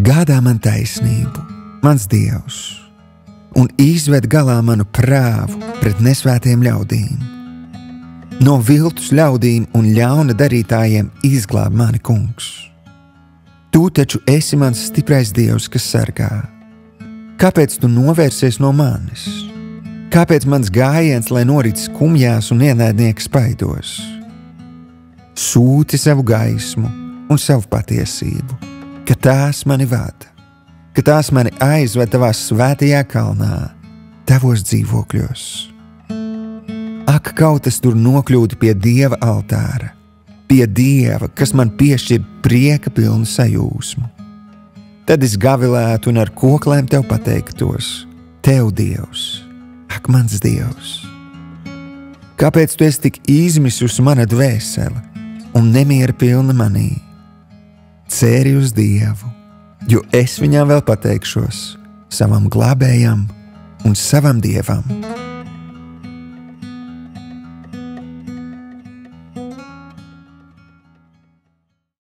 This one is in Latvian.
Gādā man taisnību, mans Dievs, un izved galā manu prāvu pret nesvētiem ļaudīm. No viltus ļaudīm un ļauna darītājiem izglāb mani kungs. Tu taču esi mans stiprais Dievs, kas sargā. Kāpēc tu novērsies no manis? Kāpēc mans gājiens, lai norit skumjās un ienaidnieks spaidos? Sūti savu gaismu un savu patiesību, ka tās mani vada, ka tās mani aizved tavā svētajā kalnā, tavos dzīvokļos. Ak, kaut es tur nokļūtu pie Dieva altāra, pie Dieva, kas man piešķir prieka pilnu sajūsmu. Tad es gavilētu un ar koklēm tev pateiktos: Tev, Dievs, ak, mans Dievs! Kāpēc tu esi tik izmisusi mana dvēsele un nemiera pilna manī? Cēri uz Dievu, jo es viņām vēl pateikšos, savam glābējam un savam Dievam.